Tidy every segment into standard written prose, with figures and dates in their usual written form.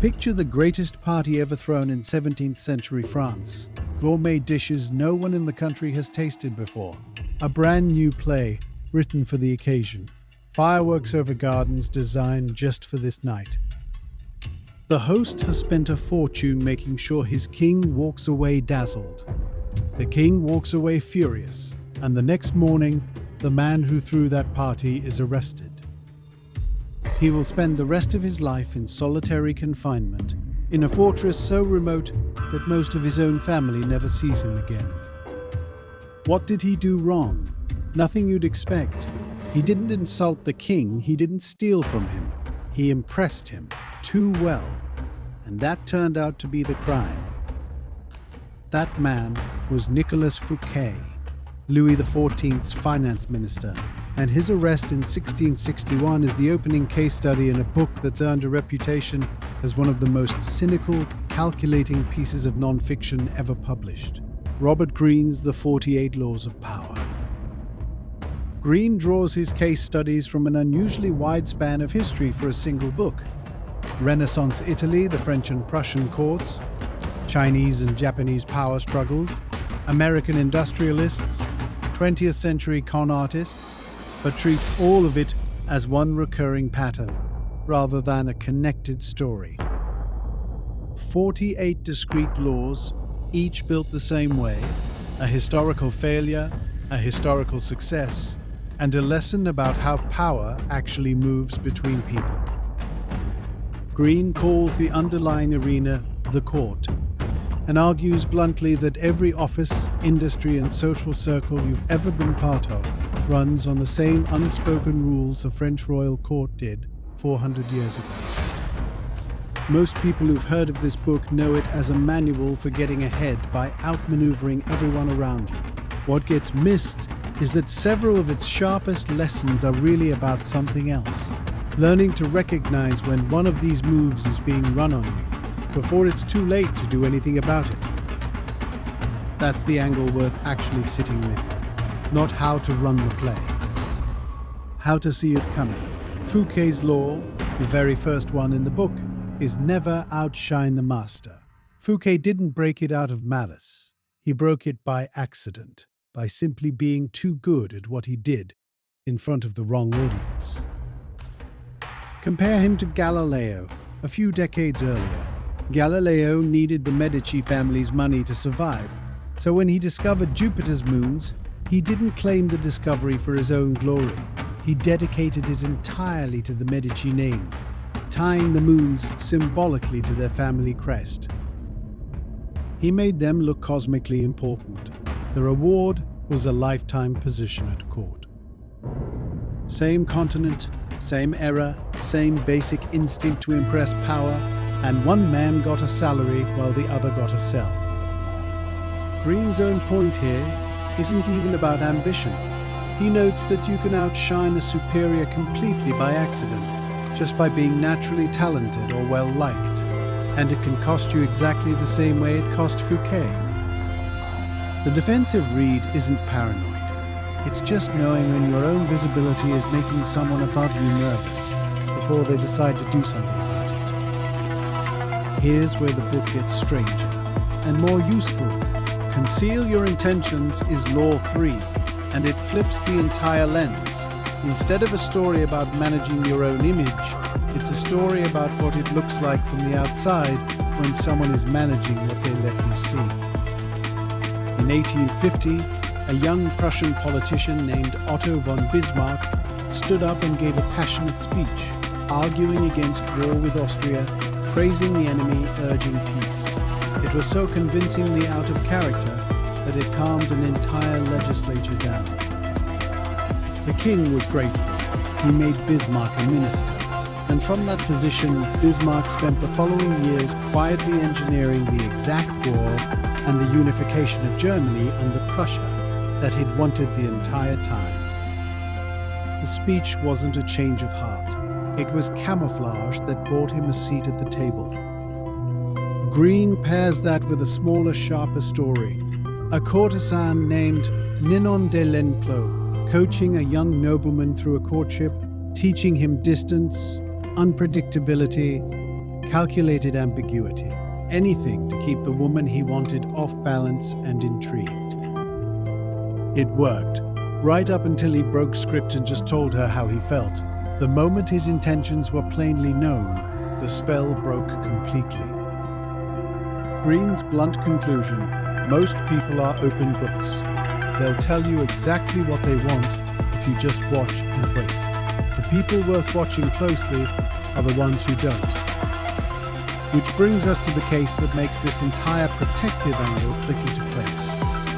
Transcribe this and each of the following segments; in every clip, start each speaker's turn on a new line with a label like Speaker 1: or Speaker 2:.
Speaker 1: Picture the greatest party ever thrown in 17th century France. Gourmet dishes no one in the country has tasted before. A brand new play written for the occasion. Fireworks over gardens designed just for this night. The host has spent a fortune making sure his king walks away dazzled. The king walks away furious, and the next morning, the man who threw that party is arrested. He will spend the rest of his life in solitary confinement, in a fortress so remote that most of his own family never sees him again. What did he do wrong? Nothing you'd expect. He didn't insult the king, he didn't steal from him. He impressed him too well, and that turned out to be the crime. That man was Nicolas Fouquet, Louis XIV's finance minister, and his arrest in 1661 is the opening case study in a book that's earned a reputation as one of the most cynical, calculating pieces of non-fiction ever published. Robert Greene's The 48 Laws of Power. Greene draws his case studies from an unusually wide span of history for a single book. Renaissance Italy, the French and Prussian courts, Chinese and Japanese power struggles, American industrialists, 20th century con artists, but treats all of it as one recurring pattern, rather than a connected story. 48 discrete laws, each built the same way, a historical failure, a historical success, and a lesson about how power actually moves between people. Greene calls the underlying arena the court, and argues bluntly that every office, industry, and social circle you've ever been part of runs on the same unspoken rules the French royal court did 400 years ago. Most people who've heard of this book know it as a manual for getting ahead by outmaneuvering everyone around you. What gets missed is that several of its sharpest lessons are really about something else. Learning to recognize when one of these moves is being run on you before it's too late to do anything about it. That's the angle worth actually sitting with, not how to run the play. How to see it coming. Fouquet's law, the very first one in the book, is never outshine the master. Fouquet didn't break it out of malice. He broke it by accident, by simply being too good at what he did in front of the wrong audience. Compare him to Galileo, a few decades earlier. Galileo needed the Medici family's money to survive, so when he discovered Jupiter's moons, he didn't claim the discovery for his own glory. He dedicated it entirely to the Medici name, tying the moons symbolically to their family crest. He made them look cosmically important. The reward was a lifetime position at court. Same continent, same era, same basic instinct to impress power, and one man got a salary while the other got a cell. Greene's own point here isn't even about ambition. He notes that you can outshine a superior completely by accident, just by being naturally talented or well-liked, and it can cost you exactly the same way it cost Fouquet. The defensive read isn't paranoid. It's just knowing when your own visibility is making someone above you nervous before they decide to do something about it. Here's where the book gets stranger and more useful. Conceal your intentions is law 3, and it flips the entire lens. Instead of a story about managing your own image, it's a story about what it looks like from the outside when someone is managing what they let you see. In 1850, a young Prussian politician named Otto von Bismarck stood up and gave a passionate speech, arguing against war with Austria, praising the enemy, urging peace. It was so convincingly out of character that it calmed an entire legislature down. The king was grateful. He made Bismarck a minister, and from that position, Bismarck spent the following years quietly engineering the exact war and the unification of Germany under Prussia that he'd wanted the entire time. The speech wasn't a change of heart. It was camouflage that bought him a seat at the table. Greene pairs that with a smaller, sharper story. A courtesan named Ninon de l'Enclos, coaching a young nobleman through a courtship, teaching him distance, unpredictability, calculated ambiguity, anything to keep the woman he wanted off balance and intrigued. It worked, right up until he broke script and just told her how he felt. The moment his intentions were plainly known, the spell broke completely. Greene's blunt conclusion: most people are open books. They'll tell you exactly what they want if you just watch and wait. The people worth watching closely are the ones who don't. Which brings us to the case that makes this entire protective angle click into place.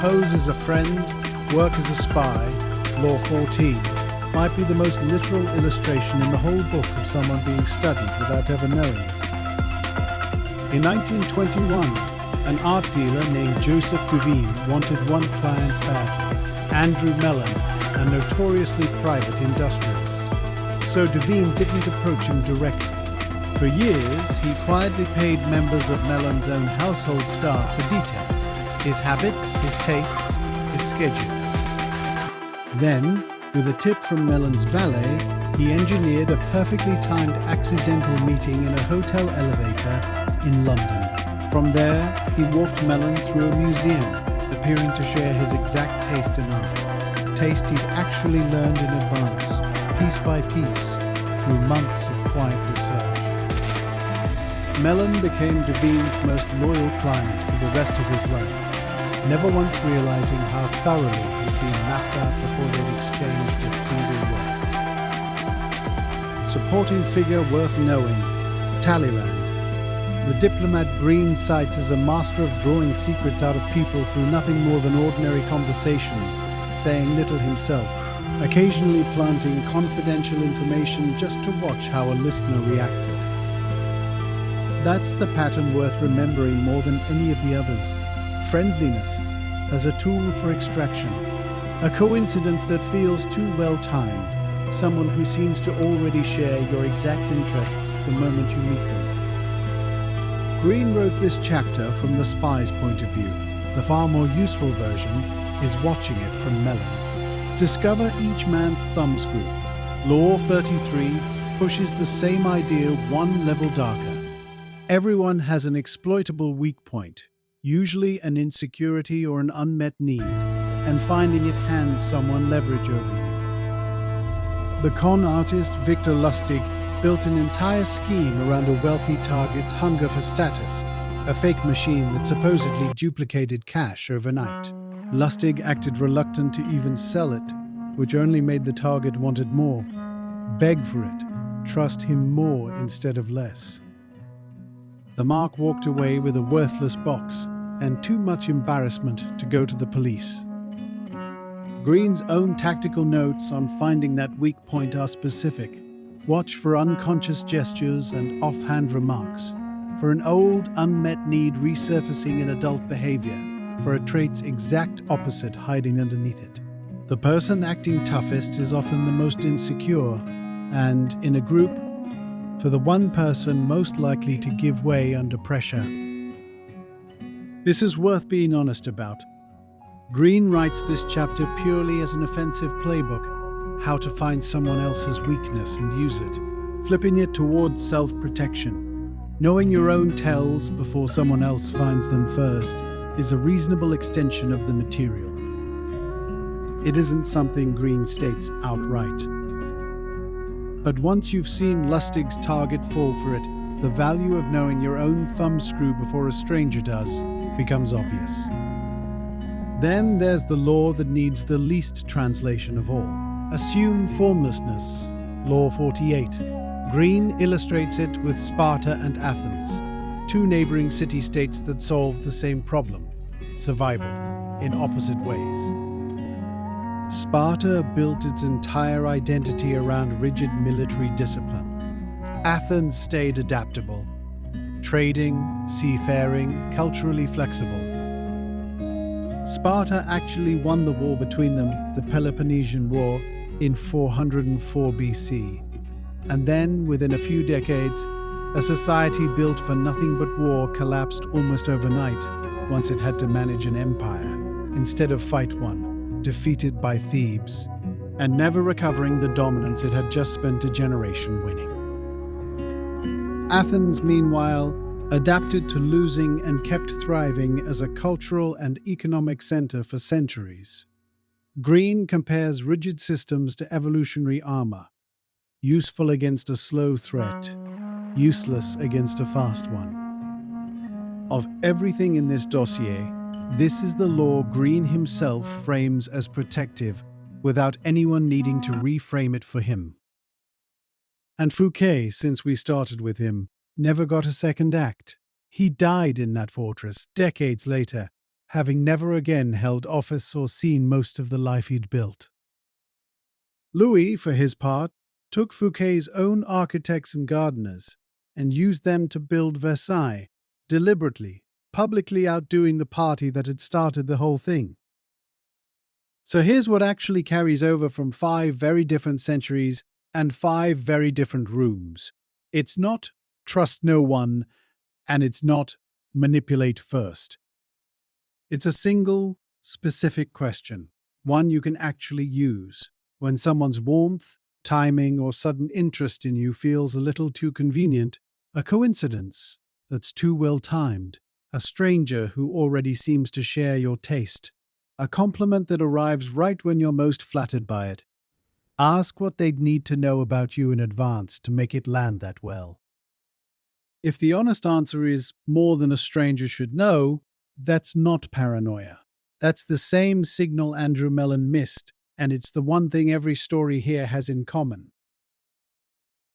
Speaker 1: Pose as a friend, work as a spy, Law 14 might be the most literal illustration in the whole book of someone being studied without ever knowing it. In 1921, an art dealer named Joseph Duveen wanted one client badly, Andrew Mellon, a notoriously private industrialist. So Duveen didn't approach him directly. For years, he quietly paid members of Mellon's own household staff for details: his habits, his tastes, his schedule. Then, with a tip from Mellon's valet, he engineered a perfectly timed accidental meeting in a hotel elevator in London. From there, he walked Mellon through a museum, appearing to share his exact taste in art. Taste he'd actually learned in advance, piece by piece, through months of quiet research. Mellon became Duveen's most loyal client for the rest of his life, never once realizing how thoroughly he'd been mapped out before they'd exchanged a single word. Supporting figure worth knowing, Talleyrand. The diplomat Greene cites as a master of drawing secrets out of people through nothing more than ordinary conversation, saying little himself, occasionally planting confidential information just to watch how a listener reacted. That's the pattern worth remembering more than any of the others. Friendliness as a tool for extraction. A coincidence that feels too well timed. Someone who seems to already share your exact interests the moment you meet them. Greene wrote this chapter from the spy's point of view. The far more useful version is watching it from Mellon's. Discover each man's thumbscrew. Law 33 pushes the same idea one level darker. Everyone has an exploitable weak point, usually an insecurity or an unmet need, and finding it hands someone leverage over you. The con artist Victor Lustig built an entire scheme around a wealthy target's hunger for status, a fake machine that supposedly duplicated cash overnight. Lustig acted reluctant to even sell it, which only made the target wanted more. Beg for it, trust him more instead of less. The mark walked away with a worthless box and too much embarrassment to go to the police. Greene's own tactical notes on finding that weak point are specific. Watch for unconscious gestures and offhand remarks, for an old, unmet need resurfacing in adult behavior, for a trait's exact opposite hiding underneath it. The person acting toughest is often the most insecure, and, in a group, for the one person most likely to give way under pressure. This is worth being honest about. Greene writes this chapter purely as an offensive playbook, how to find someone else's weakness and use it, flipping it towards self-protection. Knowing your own tells before someone else finds them first is a reasonable extension of the material. It isn't something Greene states outright. But once you've seen Lustig's target fall for it, the value of knowing your own thumbscrew before a stranger does becomes obvious. Then there's the law that needs the least translation of all. Assume formlessness, Law 48. Greene illustrates it with Sparta and Athens, two neighboring city-states that solved the same problem, survival, in opposite ways. Sparta built its entire identity around rigid military discipline. Athens stayed adaptable, trading, seafaring, culturally flexible. Sparta actually won the war between them, the Peloponnesian War, in 404 BC. And then, within a few decades, a society built for nothing but war collapsed almost overnight once it had to manage an empire, instead of fight one. Defeated by Thebes, and never recovering the dominance it had just spent a generation winning. Athens, meanwhile, adapted to losing and kept thriving as a cultural and economic center for centuries. Greene compares rigid systems to evolutionary armor, useful against a slow threat, useless against a fast one. Of everything in this dossier, this is the law Greene himself frames as protective without anyone needing to reframe it for him. And Fouquet, since we started with him, never got a second act. He died in that fortress decades later, having never again held office or seen most of the life he'd built. Louis, for his part, took Fouquet's own architects and gardeners and used them to build Versailles, deliberately, publicly outdoing the party that had started the whole thing. So here's what actually carries over from 5 very different centuries and 5 very different rooms. It's not trust no one, and it's not manipulate first. It's a single, specific question, one you can actually use when someone's warmth, timing, or sudden interest in you feels a little too convenient, a coincidence that's too well timed, a stranger who already seems to share your taste, a compliment that arrives right when you're most flattered by it. Ask what they'd need to know about you in advance to make it land that well. If the honest answer is more than a stranger should know, that's not paranoia. That's the same signal Andrew Mellon missed, and it's the one thing every story here has in common.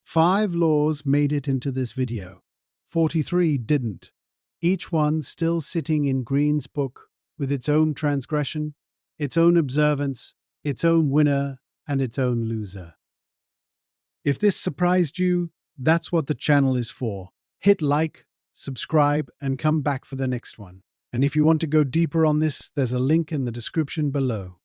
Speaker 1: 5 laws made it into this video. 43 didn't. Each one still sitting in Greene's book with its own transgression, its own observance, its own winner, and its own loser. If this surprised you, that's what the channel is for. Hit like, subscribe, and come back for the next one. And if you want to go deeper on this, there's a link in the description below.